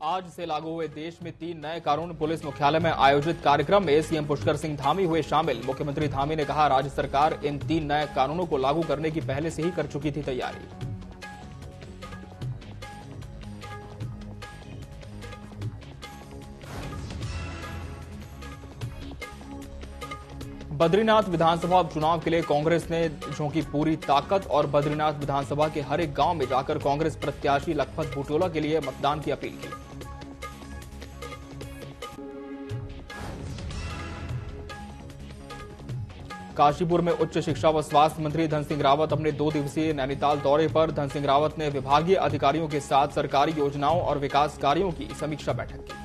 आज से लागू हुए देश में 3 नए कानून। पुलिस मुख्यालय में आयोजित कार्यक्रम में सीएम पुष्कर सिंह धामी हुए शामिल। मुख्यमंत्री धामी ने कहा, राज्य सरकार इन 3 नए कानूनों को लागू करने की पहले से ही कर चुकी थी तैयारी। बद्रीनाथ विधानसभा उपचुनाव के लिए कांग्रेस ने झोंकी पूरी ताकत और बद्रीनाथ विधानसभा के हर एक गांव में जाकर कांग्रेस प्रत्याशी लखपत बुटोला के लिए मतदान की अपील की। काशीपुर में उच्च शिक्षा व स्वास्थ्य मंत्री धन सिंह रावत अपने 2 दिवसीय नैनीताल दौरे पर। धन सिंह रावत ने विभागीय अधिकारियों के साथ सरकारी योजनाओं और विकास कार्यों की समीक्षा बैठक की।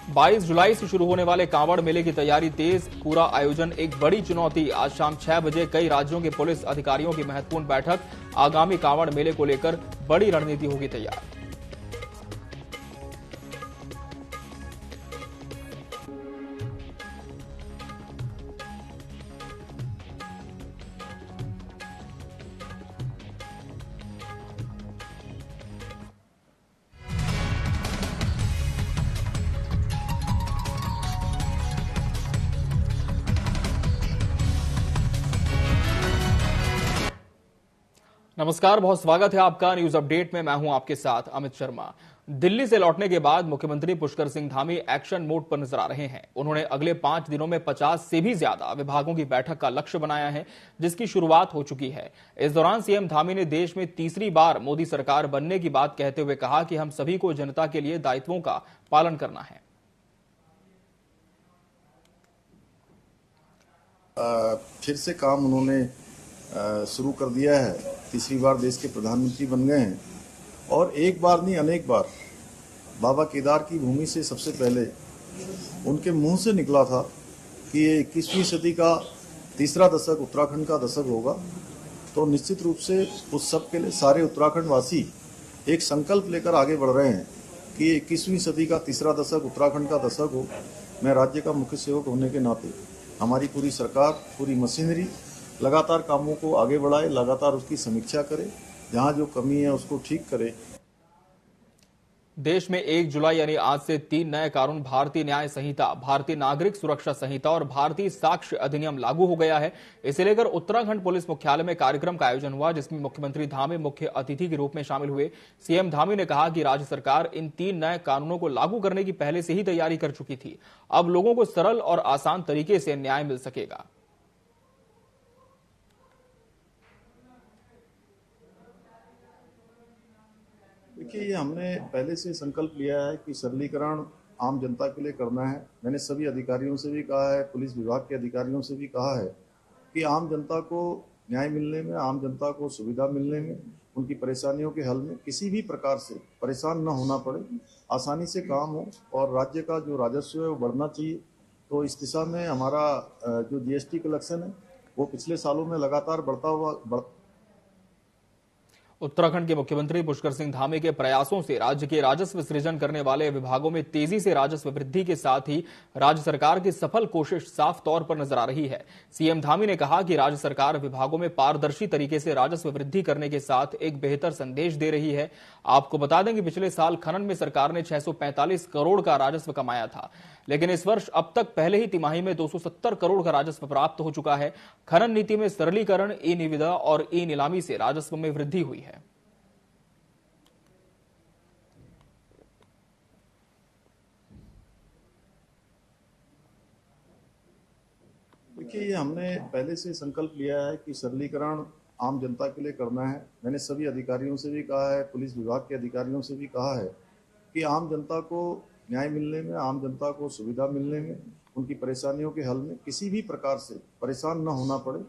बाईस जुलाई से शुरू होने वाले कांवड़ मेले की तैयारी तेज। पूरा आयोजन एक बड़ी चुनौती। आज शाम 6 बजे कई राज्यों के पुलिस अधिकारियों की महत्वपूर्ण बैठक। आगामी कांवड़ मेले को लेकर बड़ी रणनीति होगी तैयार। नमस्कार, बहुत स्वागत है आपका न्यूज अपडेट में। मैं हूं आपके साथ अमित शर्मा। दिल्ली से लौटने के बाद मुख्यमंत्री पुष्कर सिंह धामी एक्शन मोड पर नजर आ रहे हैं। उन्होंने अगले 5 दिनों में 50 से भी ज्यादा विभागों की बैठक का लक्ष्य बनाया है, जिसकी शुरुआत हो चुकी है। इस दौरान सीएम धामी ने देश में तीसरी बार मोदी सरकार बनने की बात कहते हुए कहा कि हम सभी को जनता के लिए दायित्वों का पालन करना है। फिर से काम उन्होंने शुरू कर दिया है। तीसरी बार देश के प्रधानमंत्री बन गए हैं और एक बार नहीं अनेक बार बाबा केदार की भूमि से सबसे पहले उनके मुंह से निकला था कि ये 21वीं सदी का तीसरा दशक उत्तराखंड का दशक होगा। तो निश्चित रूप से उस सब के लिए सारे उत्तराखंड वासी एक संकल्प लेकर आगे बढ़ रहे हैं कि 21वीं सदी का तीसरा दशक उत्तराखंड का दशक हो। मैं राज्य का मुख्य सेवक होने के नाते हमारी पूरी सरकार, पूरी मशीनरी लगातार कामों को आगे बढ़ाए, लगातार उसकी समीक्षा करे, जहां जो कमी है उसको ठीक करे। देश में 1 जुलाई यानी आज से 3 नए कानून भारतीय न्याय संहिता, भारतीय नागरिक सुरक्षा संहिता और भारतीय साक्ष्य अधिनियम लागू हो गया है। इसे लेकर उत्तराखंड पुलिस मुख्यालय में कार्यक्रम का आयोजन हुआ, जिसमें मुख्यमंत्री धामी मुख्य अतिथि के रूप में शामिल हुए। सीएम धामी ने कहा कि राज्य सरकार इन 3 नए कानूनों को लागू करने की पहले से ही तैयारी कर चुकी थी। अब लोगों को सरल और आसान तरीके से न्याय मिल सकेगा। देखिए, ये हमने पहले से संकल्प लिया है कि सरलीकरण आम जनता के लिए करना है। मैंने सभी अधिकारियों से भी कहा है, पुलिस विभाग के अधिकारियों से भी कहा है कि आम जनता को न्याय मिलने में, आम जनता को सुविधा मिलने में, उनकी परेशानियों के हल में किसी भी प्रकार से परेशान न होना पड़े, आसानी से काम हो और राज्य का जो राजस्व है वो बढ़ना चाहिए। तो इस दिशा में हमारा जो जीएसटी कलेक्शन है वो पिछले सालों में लगातार उत्तराखंड के मुख्यमंत्री पुष्कर सिंह धामी के प्रयासों से राज्य के राजस्व सृजन करने वाले विभागों में तेजी से राजस्व वृद्धि के साथ ही राज्य सरकार की सफल कोशिश साफ तौर पर नजर आ रही है। सीएम धामी ने कहा कि राज्य सरकार विभागों में पारदर्शी तरीके से राजस्व वृद्धि करने के साथ एक बेहतर संदेश दे रही है। आपको बता दें कि पिछले साल खनन में सरकार ने 645 करोड़ का राजस्व कमाया था, लेकिन इस वर्ष अब तक पहले ही तिमाही में 270 करोड़ का राजस्व प्राप्त हो चुका है। खनन नीति में सरलीकरण, ई निविदा और ई नीलामी से राजस्व में वृद्धि हुई है। देखिए, ये हमने पहले से संकल्प लिया है कि सरलीकरण आम जनता के लिए करना है। मैंने सभी अधिकारियों से भी कहा है, पुलिस विभाग के अधिकारियों से भी कहा है कि आम जनता को न्याय मिलने में, आम जनता को सुविधा मिलने में, उनकी परेशानियों के हल में किसी भी प्रकार से परेशान न होना पड़े,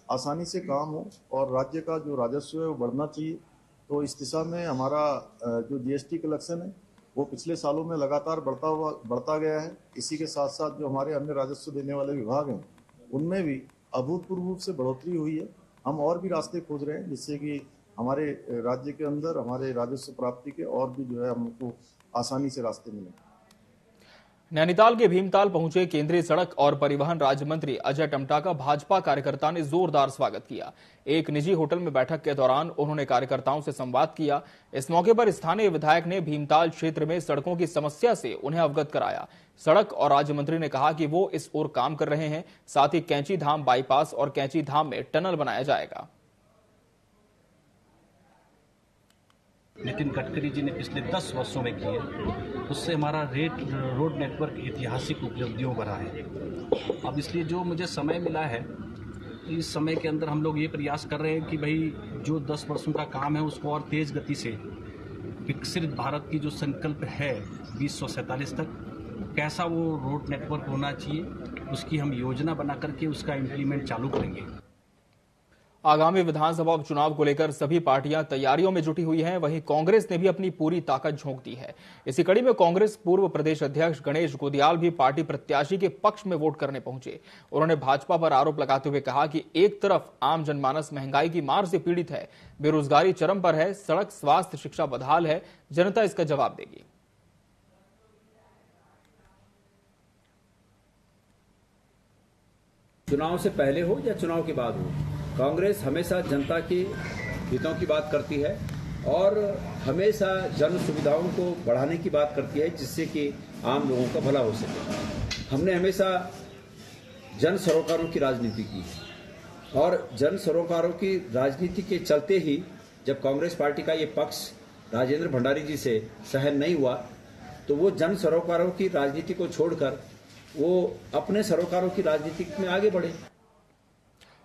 आसानी से काम हो और राज्य का जो राजस्व है वो बढ़ना चाहिए। तो इस दिशा में हमारा जो जीएसटी कलेक्शन है वो पिछले सालों में लगातार बढ़ता गया है। इसी के साथ साथ जो हमारे अन्य राजस्व देने वाले विभाग हैं उनमें भी अभूतपूर्व रूप से बढ़ोतरी हुई है। हम और भी रास्ते खोज रहे हैं जिससे कि हमारे राज्य के अंदर हमारे राजस्व प्राप्ति के और भी जो है हमको आसानी से रास्ते मिले। नैनीताल के भीमताल पहुंचे केंद्रीय सड़क और परिवहन राज्य मंत्री अजय टमटा का भाजपा कार्यकर्ता ने जोरदार स्वागत किया। एक निजी होटल में बैठक के दौरान उन्होंने कार्यकर्ताओं से संवाद किया। इस मौके पर स्थानीय विधायक ने भीमताल क्षेत्र में सड़कों की समस्या से उन्हें अवगत कराया। सड़क और राज्य मंत्री ने कहा कि वो इस ओर काम कर रहे हैं। साथ ही कैंची धाम बाईपास और कैंची धाम में टनल बनाया जाएगा। नितिन गडकरी जी ने पिछले 10 वर्षों में किए, उससे हमारा रोड नेटवर्क ऐतिहासिक उपलब्धियों भरा है। अब इसलिए जो मुझे समय मिला है, इस समय के अंदर हम लोग ये प्रयास कर रहे हैं कि भाई जो 10 वर्षों का काम है उसको और तेज गति से विकसित भारत की जो संकल्प है 2047 तक, कैसा वो रोड नेटवर्क होना चाहिए, उसकी हम योजना बना करके उसका इम्प्लीमेंट चालू करेंगे। आगामी विधानसभा उपचुनाव को लेकर सभी पार्टियां तैयारियों में जुटी हुई हैं। वहीं कांग्रेस ने भी अपनी पूरी ताकत झोंक दी है। इसी कड़ी में कांग्रेस पूर्व प्रदेश अध्यक्ष गणेश गोदियाल भी पार्टी प्रत्याशी के पक्ष में वोट करने पहुंचे। उन्होंने भाजपा पर आरोप लगाते हुए कहा कि एक तरफ आम जनमानस महंगाई की मार से पीड़ित है, बेरोजगारी चरम पर है, सड़क, स्वास्थ्य, शिक्षा बदहाल है, जनता इसका जवाब देगी। चुनाव से पहले हो या चुनाव के बाद हो, कांग्रेस हमेशा जनता के हितों की बात करती है और हमेशा जन सुविधाओं को बढ़ाने की बात करती है, जिससे कि आम लोगों का भला हो सके। हमने हमेशा जन सरोकारों की राजनीति की और जन सरोकारों की राजनीति के चलते ही जब कांग्रेस पार्टी का ये पक्ष राजेंद्र भंडारी जी से सहन नहीं हुआ, तो वो जन सरोकारों की राजनीति को छोड़कर वो अपने सरोकारों की राजनीति में आगे बढ़े।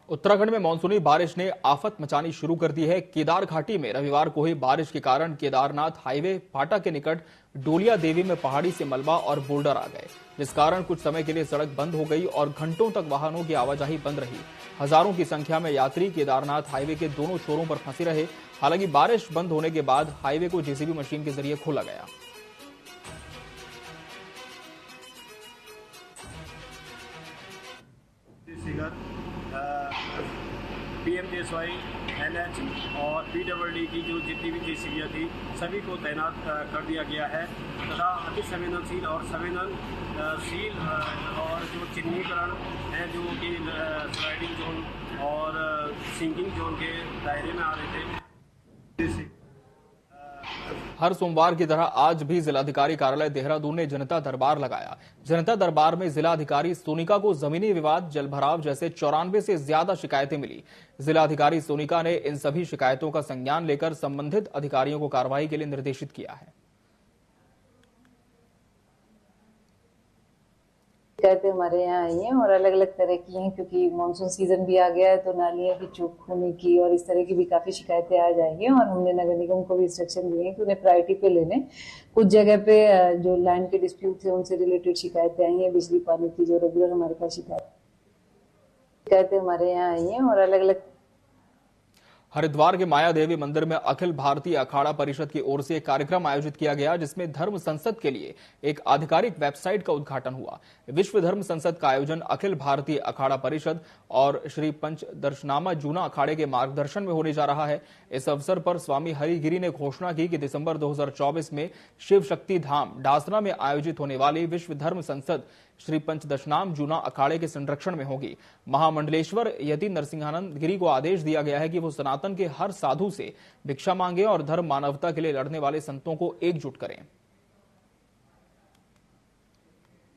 उत्तराखंड में मानसूनी बारिश ने आफत मचानी शुरू कर दी है। केदार घाटी में रविवार को हुई बारिश के कारण केदारनाथ हाईवे फाटा के निकट डोलिया देवी में पहाड़ी से मलबा और बोल्डर आ गए, जिस कारण कुछ समय के लिए सड़क बंद हो गई और घंटों तक वाहनों की आवाजाही बंद रही। हजारों की संख्या में यात्री केदारनाथ हाईवे के दोनों छोरों पर फंसे रहे। हालांकि बारिश बंद होने के बाद हाईवे को जेसीबी मशीन के जरिए खोला गया। PMJSY, NH और PWD की जो जितनी भी जेसीबियाँ थी सभी को तैनात कर दिया गया है तथा अति संवेदनशील और संवेदनशील और जो चिन्हीकरण है जो कि स्लाइडिंग जोन और सिंकिंग जोन के दायरे में आ रहे थे। हर सोमवार की तरह आज भी जिलाधिकारी कार्यालय देहरादून ने जनता दरबार लगाया। जनता दरबार में जिलाधिकारी सोनिका को जमीनी विवाद, जलभराव जैसे 94 से ज्यादा शिकायतें मिली। जिलाधिकारी सोनिका ने इन सभी शिकायतों का संज्ञान लेकर संबंधित अधिकारियों को कार्रवाई के लिए निर्देशित किया है। शिकायतें हमारे यहाँ आई हैं और अलग अलग तरह की हैं, क्योंकि मानसून सीजन भी आ गया है तो नालियां की चौक होने की और इस तरह की भी काफी शिकायतें आ जाएंगी। और हमने नगर निगम को भी इंस्ट्रक्शन दिए हैं कि उन्हें प्रायोरिटी पे ले लें। कुछ जगह पे जो लैंड के डिस्प्यूट थे उनसे रिलेटेड शिकायतें आई हैं, बिजली पानी की जो रेगुलर हमारे पास शिकायतें हमारे यहाँ आई हैं और अलग अलग। हरिद्वार के माया देवी मंदिर में अखिल भारतीय अखाड़ा परिषद की ओर से एक कार्यक्रम आयोजित किया गया, जिसमें धर्म संसद के लिए एक आधिकारिक वेबसाइट का उद्घाटन हुआ। विश्व धर्म संसद का आयोजन अखिल भारतीय अखाड़ा परिषद और श्री पंचदर्शनामा जूना अखाड़े के मार्गदर्शन में होने जा रहा है। इस अवसर पर स्वामी हरिगिरी ने घोषणा की कि दिसंबर 2024 में शिव शक्ति धाम डासना में आयोजित होने वाली विश्व धर्म संसद श्री पंचदशनाम जूना अखाड़े के संरक्षण में होगी। महामंडलेश्वर यति नरसिंहानंद गिरी को आदेश दिया गया है कि वो सनातन के हर साधु से भिक्षा मांगे और धर्म मानवता के लिए लड़ने वाले संतों को एकजुट करें।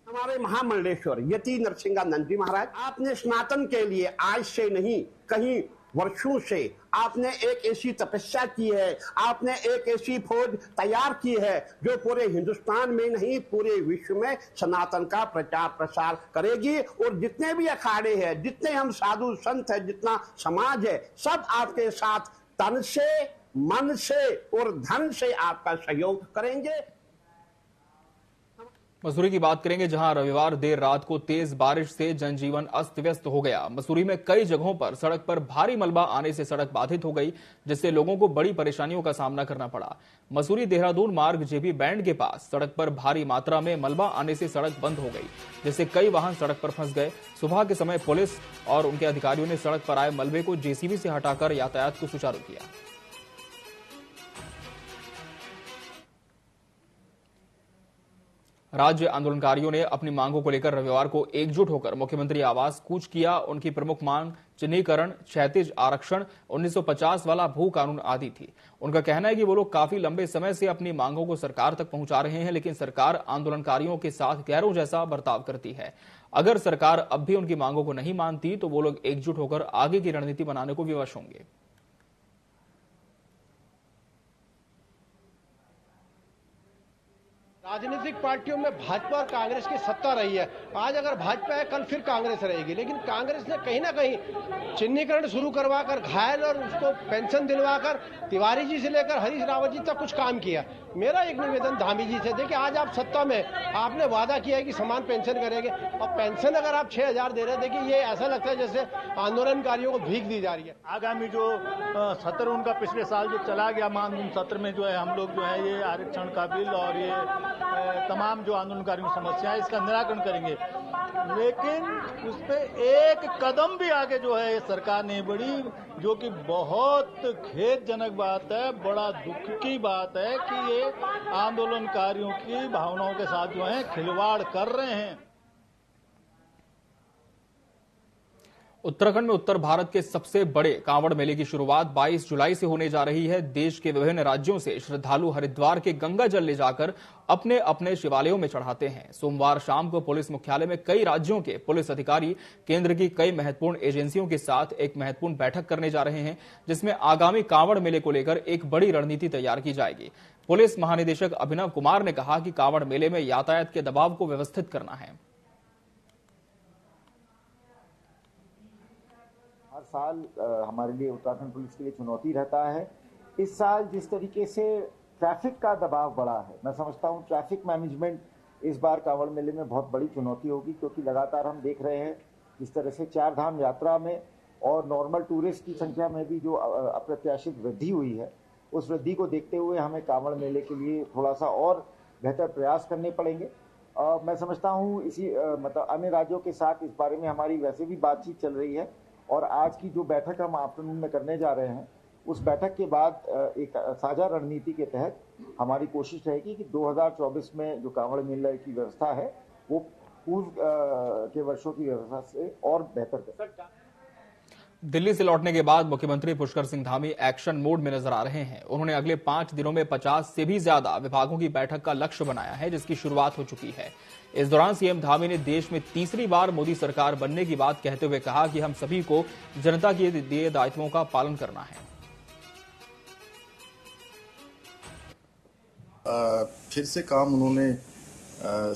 हमारे महामंडलेश्वर यति नरसिंहानंद जी महाराज, आपने सनातन के लिए आज से नहीं कहीं वर्षों से आपने एक ऐसी तपस्या की है, आपने एक ऐसी फौज तैयार की है जो पूरे हिंदुस्तान में नहीं पूरे विश्व में सनातन का प्रचार प्रसार करेगी। और जितने भी अखाड़े हैं, जितने हम साधु संत हैं, जितना समाज है, सब आपके साथ तन से, मन से और धन से आपका सहयोग करेंगे। मसूरी की बात करेंगे, जहां रविवार देर रात को तेज बारिश से जनजीवन अस्त व्यस्त हो गया। मसूरी में कई जगहों पर सड़क पर भारी मलबा आने से सड़क बाधित हो गई, जिससे लोगों को बड़ी परेशानियों का सामना करना पड़ा। मसूरी देहरादून मार्ग जेबी बैंड के पास सड़क पर भारी मात्रा में मलबा आने से सड़क बंद हो गई, जिससे कई वाहन सड़क पर फंस गए। सुबह के समय पुलिस और उनके अधिकारियों ने सड़क पर आए मलबे को जेसीबी से हटाकर यातायात को सुचारू किया। राज्य आंदोलनकारियों ने अपनी मांगों को लेकर रविवार को एकजुट होकर मुख्यमंत्री आवास कूच किया। उनकी प्रमुख मांग चिन्हीकरण, क्षैतिज आरक्षण, 1950 वाला भू कानून आदि थी। उनका कहना है कि वो लोग काफी लंबे समय से अपनी मांगों को सरकार तक पहुंचा रहे हैं, लेकिन सरकार आंदोलनकारियों के साथ गैरों जैसा बर्ताव करती है। अगर सरकार अब भी उनकी मांगों को नहीं मानती तो वो लोग एकजुट होकर आगे की रणनीति बनाने को विवश होंगे। राजनीतिक पार्टियों में भाजपा और कांग्रेस की सत्ता रही है। आज अगर भाजपा है, कल फिर कांग्रेस रहेगी, लेकिन कांग्रेस ने कहीं ना कहीं चिन्हीकरण शुरू करवाकर, घायल और उसको पेंशन दिलवाकर, तिवारी जी से लेकर हरीश रावत जी तक कुछ काम किया। मेरा एक निवेदन धामी जी से, देखिए आज आप सत्ता में, आपने वादा किया है कि समान पेंशन करेंगे, और पेंशन अगर आप 6,000 दे रहे हैं, देखिए ये ऐसा लगता है जैसे आंदोलनकारियों को भीख दी जा रही है। आगामी जो सत्र उनका पिछले साल जो चला गया मानसून सत्र में, जो है हम लोग जो है ये आरक्षण का बिल और ये तमाम जो आंदोलनकारियों की समस्या है इसका निराकरण करेंगे, लेकिन उस पे एक कदम भी आगे जो है सरकार नहीं बढ़ी, जो कि बहुत खेदजनक बात है, बड़ा दुख की बात है कि ये आंदोलनकारियों की भावनाओं के साथ जो है खिलवाड़ कर रहे हैं। उत्तराखंड में उत्तर भारत के सबसे बड़े कांवड़ मेले की शुरुआत 22 जुलाई से होने जा रही है। देश के विभिन्न राज्यों से श्रद्धालु हरिद्वार के गंगा जल ले जाकर अपने अपने शिवालयों में चढ़ाते हैं। सोमवार शाम को पुलिस मुख्यालय में कई राज्यों के पुलिस अधिकारी केंद्र की कई महत्वपूर्ण एजेंसियों के साथ एक महत्वपूर्ण बैठक करने जा रहे हैं, जिसमें आगामी कांवड़ मेले को लेकर एक बड़ी रणनीति तैयार की जाएगी। पुलिस महानिदेशक अभिनव कुमार ने कहा कि कांवड़ मेले में यातायात के दबाव को व्यवस्थित करना है। हर साल हमारे लिए, उत्तराखंड पुलिस के लिए चुनौती रहता है। इस साल जिस तरीके से ट्रैफिक का दबाव बढ़ा है, मैं समझता हूं ट्रैफिक मैनेजमेंट इस बार कांवड़ मेले में बहुत बड़ी चुनौती होगी, क्योंकि लगातार हम देख रहे हैं जिस तरह से 4 धाम यात्रा में और नॉर्मल टूरिस्ट की संख्या में भी जो अप्रत्याशित वृद्धि हुई है, उस वृद्धि को देखते हुए हमें कांवड़ मेले के लिए थोड़ा सा और बेहतर प्रयास करने पड़ेंगे। मैं समझता हूँ इसी मतलब अन्य राज्यों के साथ इस बारे में हमारी वैसे भी बातचीत चल रही है, और आज की जो बैठक हम आफ्टरनून में करने जा रहे हैं, उस बैठक के बाद एक साझा रणनीति के तहत हमारी कोशिश रहेगी कि 2024 में जो कांवड़ मेले की व्यवस्था है वो पूर्व के वर्षों की व्यवस्था से और बेहतर कर। दिल्ली से लौटने के बाद मुख्यमंत्री पुष्कर सिंह धामी एक्शन मोड में नजर आ रहे हैं। उन्होंने अगले 5 दिनों में 50 से भी ज्यादा विभागों की बैठक का लक्ष्य बनाया है, जिसकी शुरुआत हो चुकी है। इस दौरान सीएम धामी ने देश में तीसरी बार मोदी सरकार बनने की बात कहते हुए कहा कि हम सभी को जनता के दिए दायित्वों का पालन करना है। फिर से काम उन्होंने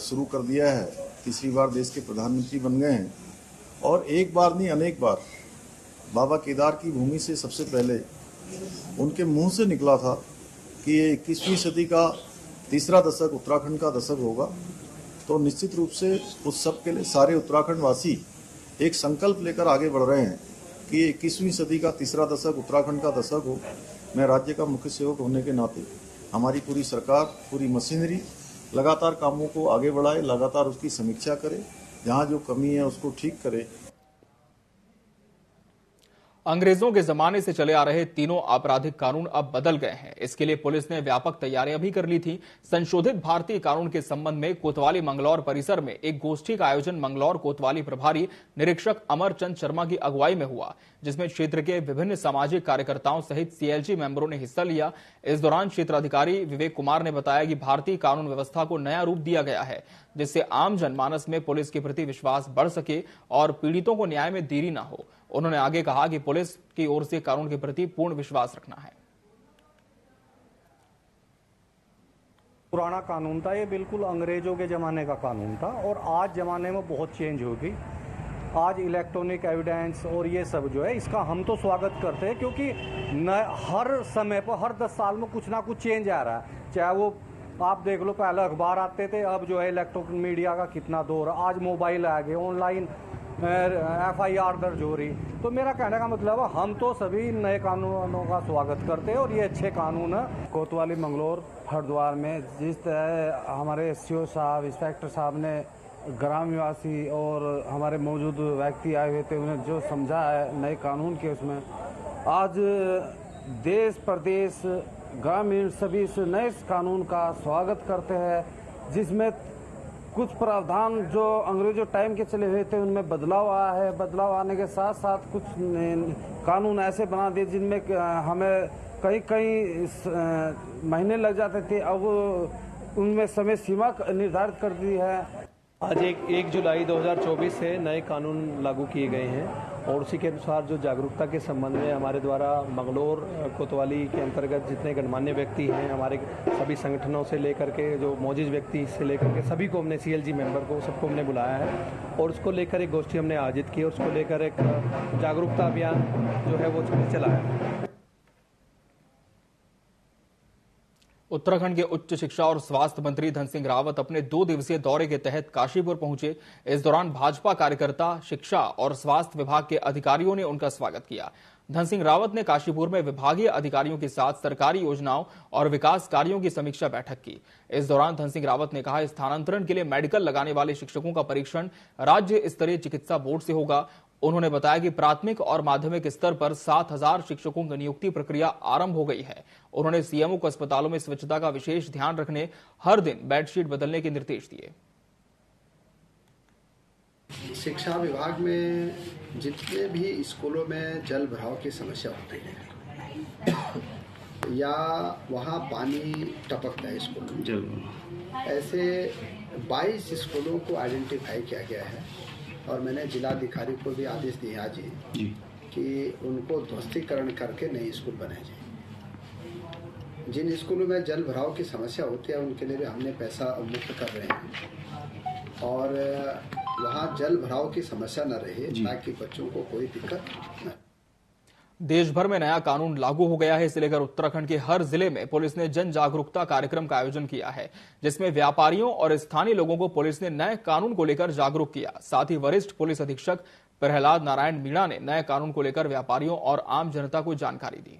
शुरू कर दिया है। तीसरी बार देश के प्रधानमंत्री बन गए हैं, और एक बार नहीं अनेक बार बाबा केदार की भूमि से सबसे पहले उनके मुंह से निकला था कि ये 21वीं सदी का तीसरा दशक उत्तराखंड का दशक होगा। तो निश्चित रूप से उस सब के लिए सारे उत्तराखंड वासी एक संकल्प लेकर आगे बढ़ रहे हैं कि 21वीं सदी का तीसरा दशक उत्तराखंड का दशक हो। मैं राज्य का मुख्य सेवक होने के नाते हमारी पूरी सरकार, पूरी मशीनरी लगातार कामों को आगे बढ़ाए, लगातार उसकी समीक्षा करे, जहां जो कमी है उसको ठीक करे। अंग्रेजों के जमाने से चले आ रहे तीनों आपराधिक कानून अब बदल गए हैं। इसके लिए पुलिस ने व्यापक तैयारियां भी कर ली थी। संशोधित भारतीय कानून के संबंध में कोतवाली मंगलौर परिसर में एक गोष्ठी का आयोजन मंगलौर कोतवाली प्रभारी निरीक्षक अमरचंद शर्मा की अगुवाई में हुआ, जिसमें क्षेत्र के विभिन्न सामाजिक कार्यकर्ताओं सहित सीएलजी मेंबरों ने हिस्सा लिया। इस दौरान क्षेत्राधिकारी विवेक कुमार ने बताया कि भारतीय कानून व्यवस्था को नया रूप दिया गया है, जिससे आम जनमानस में पुलिस के प्रति विश्वास बढ़ सके और पीड़ितों को न्याय में देरी न हो। उन्होंने आगे कहा कि पुलिस की ओर से कानून के प्रति पूर्ण विश्वास रखना है। पुराना कानून था, ये बिल्कुल अंग्रेजों के जमाने का कानून था, और आज जमाने में बहुत चेंज हो गई। आज इलेक्ट्रॉनिक एविडेंस और ये सब जो है, इसका हम तो स्वागत करते हैं, क्योंकि हर समय पर हर 10 साल में कुछ ना कुछ चेंज आ रहा है। चाहे वो आप देख लो, पहले अखबार आते थे, अब जो है इलेक्ट्रॉनिक मीडिया का कितना दौर, आज मोबाइल आ गए, ऑनलाइन FIR दर्ज हो रही। तो मेरा कहने का मतलब है हम तो सभी नए कानूनों का स्वागत करते हैं, और ये अच्छे कानून है। कोतवाली मंगलौर हरिद्वार में जिस तरह हमारे SCO साहब, इंस्पेक्टर साहब ने ग्राम निवासी और हमारे मौजूद व्यक्ति आए हुए थे, उन्हें जो समझा है नए कानून के, उसमें आज देश प्रदेश ग्रामीण सभी इस नए कानून का स्वागत करते हैं, जिसमें कुछ प्रावधान जो अंग्रेजों टाइम के चले हुए थे उनमें बदलाव आया है। बदलाव आने के साथ साथ कुछ कानून ऐसे बना दिए जिनमें हमें कई महीने लग जाते थे, अब उनमें समय सीमा निर्धारित कर दी है। आज 1 जुलाई 2024 से नए कानून लागू किए गए हैं और उसी के अनुसार जो जागरूकता के संबंध में हमारे द्वारा मंगलौर कोतवाली के अंतर्गत जितने गणमान्य व्यक्ति हैं, हमारे सभी संगठनों से लेकर के जो मौजूद व्यक्ति से लेकर के सभी को हमने CLG मेंबर को सबको हमने बुलाया है और उसको लेकर एक गोष्ठी हमने आयोजित की और उसको लेकर एक जागरूकता अभियान जो है वो चलाया है। उत्तराखंड के उच्च शिक्षा और स्वास्थ्य मंत्री धन सिंह रावत अपने 2 दिवसीय दौरे के तहत काशीपुर पहुंचे। इस दौरान भाजपा कार्यकर्ता, शिक्षा और स्वास्थ्य विभाग के अधिकारियों ने उनका स्वागत किया। धन सिंह रावत ने काशीपुर में विभागीय अधिकारियों के साथ सरकारी योजनाओं और विकास कार्यों की समीक्षा बैठक की। इस दौरान धन सिंह रावत ने कहा, स्थानांतरण के लिए मेडिकल लगाने वाले शिक्षकों का परीक्षण राज्य स्तरीय चिकित्सा बोर्ड से होगा। उन्होंने बताया कि प्राथमिक और माध्यमिक स्तर पर 7000 शिक्षकों की नियुक्ति प्रक्रिया आरंभ हो गई है। उन्होंने सीएमओ को अस्पतालों में स्वच्छता का विशेष ध्यान रखने, हर दिन बेडशीट बदलने के निर्देश दिए। शिक्षा विभाग में जितने भी स्कूलों में जल भराव की समस्या होती है या वहाँ पानी टपकता है स्कूलों में, ऐसे 22 स्कूलों को आइडेंटिफाई किया गया है और मैंने जिलाधिकारी को भी आदेश दिए आज ही कि उनको ध्वस्तीकरण करके नए स्कूल बनाए जाए। जिन स्कूलों में जल भराव की समस्या होती है उनके लिए भी हमने पैसा मुक्त कर रहे हैं और वहाँ जल भराव की समस्या न रहे ताकि बच्चों को कोई दिक्कत न। देश भर में नया कानून लागू हो गया है। इसे लेकर उत्तराखंड के हर जिले में पुलिस ने जन जागरूकता कार्यक्रम का आयोजन किया है, जिसमें व्यापारियों और स्थानीय लोगों को पुलिस ने नए कानून को लेकर जागरूक किया। साथ ही वरिष्ठ पुलिस अधीक्षक प्रहलाद नारायण मीणा ने नए कानून को लेकर व्यापारियों और आम जनता को जानकारी दी।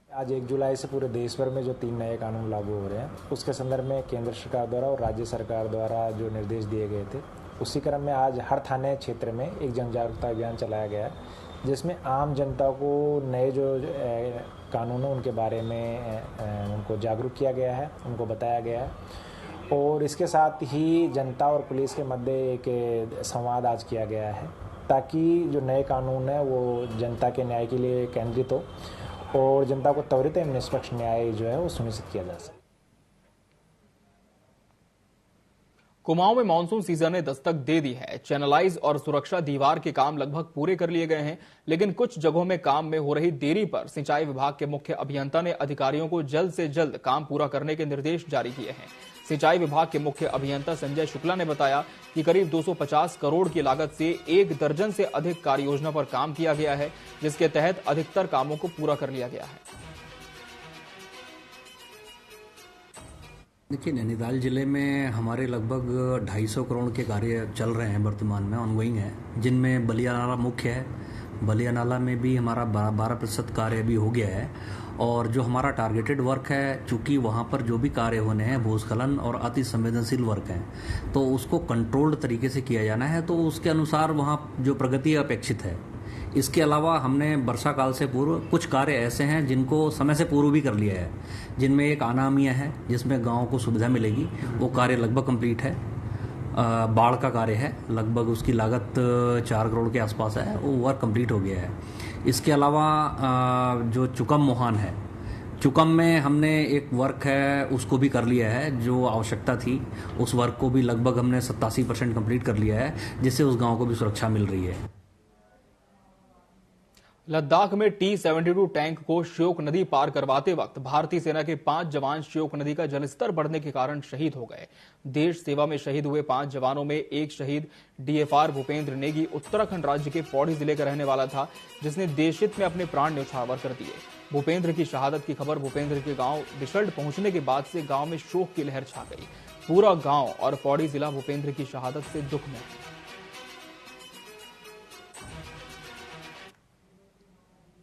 आज 1 जुलाई से पूरे देश भर में जो 3 नए कानून लागू हो रहे हैं, उसके संदर्भ में केंद्र सरकार द्वारा और राज्य सरकार द्वारा जो निर्देश दिए गए थे, उसी क्रम में आज हर थाने क्षेत्र में एक जन जागरूकता अभियान चलाया गया है, जिसमें आम जनता को नए जो कानून है उनके बारे में उनको जागरूक किया गया है, उनको बताया गया है और इसके साथ ही जनता और पुलिस के मध्य एक संवाद आज किया गया है ताकि जो नए कानून है वो जनता के न्याय के लिए केंद्रित हो और जनता को त्वरित एवं निष्पक्ष न्याय जो है वो सुनिश्चित किया जा सके। कुमाऊं में मानसून सीजन ने दस्तक दे दी है। चैनलाइज और सुरक्षा दीवार के काम लगभग पूरे कर लिए गए हैं, लेकिन कुछ जगहों में काम में हो रही देरी पर सिंचाई विभाग के मुख्य अभियंता ने अधिकारियों को जल्द से जल्द काम पूरा करने के निर्देश जारी किए हैं। सिंचाई विभाग के मुख्य अभियंता संजय शुक्ला ने बताया कि करीब 250 करोड़ की लागत से 1 दर्जन से अधिक कार्य योजना पर काम किया गया है, जिसके तहत अधिकतर कामों को पूरा कर लिया गया है। देखिए, नैनीताल जिले में हमारे लगभग 250 करोड़ के कार्य चल रहे हैं, वर्तमान में ऑनगोइंग है, जिनमें बलिया नाला मुख्य है। बलिया नाला में भी हमारा 12% कार्य भी हो गया है और जो हमारा टारगेटेड वर्क है, चूंकि वहाँ पर जो भी कार्य होने हैं भूस्खलन और अति संवेदनशील वर्क हैं, तो उसको कंट्रोल्ड तरीके से किया जाना है, तो उसके अनुसार वहाँ जो प्रगति अपेक्षित है। इसके अलावा हमने वर्षा काल से पूर्व कुछ कार्य ऐसे हैं जिनको समय से पूर्व भी कर लिया है, जिनमें एक अनामिया है जिसमें गाँव को सुविधा मिलेगी, वो कार्य लगभग कंप्लीट है। बाढ़ का कार्य है, लगभग उसकी लागत 4 करोड़ के आसपास है, वो वर्क कंप्लीट हो गया है। इसके अलावा जो चुकम मोहान है, चुकम में हमने एक वर्क है उसको भी कर लिया है, जो आवश्यकता थी उस वर्क को भी लगभग हमने 87% कंप्लीट कर लिया है, जिससे उस गांव को भी सुरक्षा मिल रही है। लद्दाख में T-72 टैंक को श्योक नदी पार करवाते वक्त भारतीय सेना के 5 जवान श्योक नदी का जलस्तर बढ़ने के कारण शहीद हो गए। देश सेवा में शहीद हुए 5 जवानों में एक शहीद DFR भूपेंद्र नेगी उत्तराखंड राज्य के पौड़ी जिले का रहने वाला था, जिसने देशहित में अपने प्राण न्यौछावर कर दिए। भूपेंद्र की शहादत की खबर भूपेंद्र के गांव बिशल्ट पहुंचने के बाद से गांव में शोक की लहर छा गई। पूरा गांव और पौड़ी जिला भूपेंद्र की शहादत से दुख में है।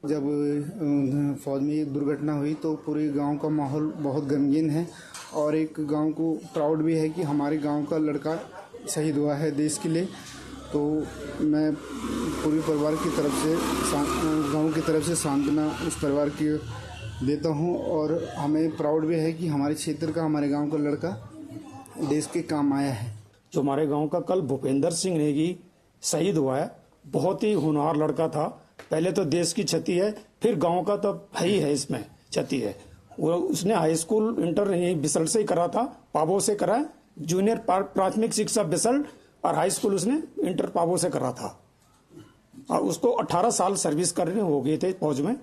जब फौज में ये दुर्घटना हुई तो पूरे गांव का माहौल बहुत गमगीन है और एक गांव को प्राउड भी है कि हमारे गांव का लड़का शहीद हुआ है देश के लिए। तो मैं पूरे परिवार की तरफ से, गांव की तरफ से सांत्वना उस परिवार की देता हूँ और हमें प्राउड भी है कि हमारे क्षेत्र का, हमारे गांव का लड़का देश के काम आया है। जो हमारे गांव का कल भूपेंद्र सिंह नेगी शहीद हुआ है, बहुत ही होनहार लड़का था। पहले तो देश की क्षति है, फिर गांव का तो है ही है, इसमें क्षति है। वो उसने हाई स्कूल इंटर बिसल से ही करा था, पाबो से करा, जूनियर प्राथमिक शिक्षा बिसल और हाई स्कूल उसने इंटर पाबो से करा था। और उसको 18 साल सर्विस करने हो गए थे फौज में।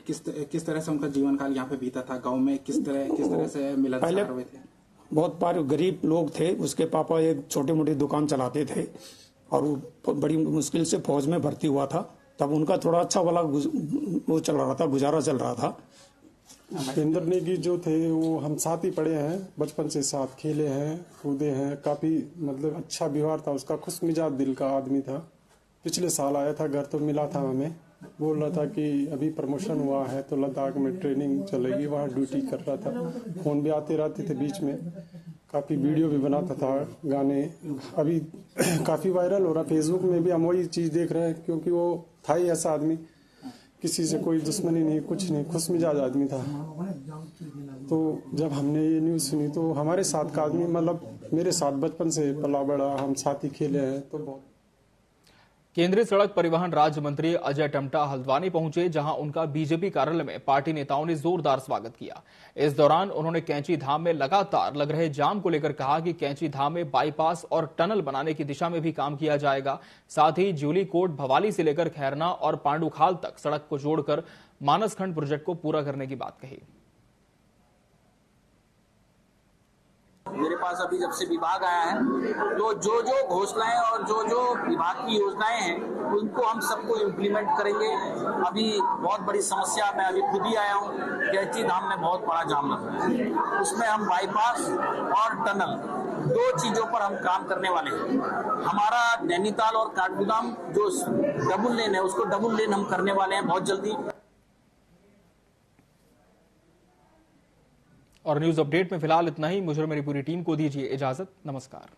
किस तरह से उनका जीवन काल यहाँ पे बीता था गांव में? किस तरह से मिलनसार हुए थे? बहुत बार गरीब लोग थे, उसके पापा एक छोटी मोटी दुकान चलाते थे और वो बड़ी मुश्किल से फौज में भर्ती हुआ था। तब उनका थोड़ा अच्छा वाला वो चल रहा था, गुजारा चल रहा था। भूपेंद्र नेगी जो थे वो हम साथ ही पढ़े हैं, बचपन से साथ खेले हैं, कूदे हैं। काफी मतलब अच्छा व्यवहार था उसका, खुश मिजाज दिल का आदमी था। पिछले साल आया था घर तो मिला था हमें, बोल रहा था कि अभी प्रमोशन हुआ है तो लद्दाख में ट्रेनिंग चलेगी, वहाँ ड्यूटी कर रहा था। फोन भी आते रहते थे बीच में, काफ़ी वीडियो भी बनाता था, गाने अभी काफ़ी वायरल हो रहा। फेसबुक में भी हम वही चीज़ देख रहे हैं, क्योंकि वो था ही ऐसा आदमी, किसी से कोई दुश्मनी नहीं, कुछ नहीं, खुश मिजाज आदमी था। तो जब हमने ये न्यूज़ सुनी तो हमारे साथ का आदमी, मतलब मेरे साथ बचपन से पला बड़ा, हम साथ ही खेले हैं, तो बहुत। केंद्रीय सड़क परिवहन राज्य मंत्री अजय टम्टा हल्द्वानी पहुंचे, जहां उनका बीजेपी कार्यालय में पार्टी नेताओं ने जोरदार स्वागत किया। इस दौरान उन्होंने कैंची धाम में लगातार लग रहे जाम को लेकर कहा कि कैंची धाम में बाईपास और टनल बनाने की दिशा में भी काम किया जाएगा। साथ ही ज्यूली कोट भवाली से लेकर खैरना और पांडुखाल तक सड़क को जोड़कर मानसखंड प्रोजेक्ट को पूरा करने की बात कही। मेरे पास अभी जब से विभाग आया है तो जो जो घोषणाएं और जो जो विभाग की योजनाएं हैं उनको हम सबको इम्प्लीमेंट करेंगे। अभी बहुत बड़ी समस्या, मैं अभी खुद ही आया हूँ, कैंची धाम में बहुत बड़ा जाम लगा है, उसमें हम बाईपास और टनल, दो चीजों पर हम काम करने वाले हैं। हमारा नैनीताल और काठगोदाम जो डबल लेन है उसको डबल लेन हम करने वाले हैं बहुत जल्दी। और न्यूज अपडेट में फिलहाल इतना ही। मुझे और मेरी पूरी टीम को दीजिए इजाजत। नमस्कार।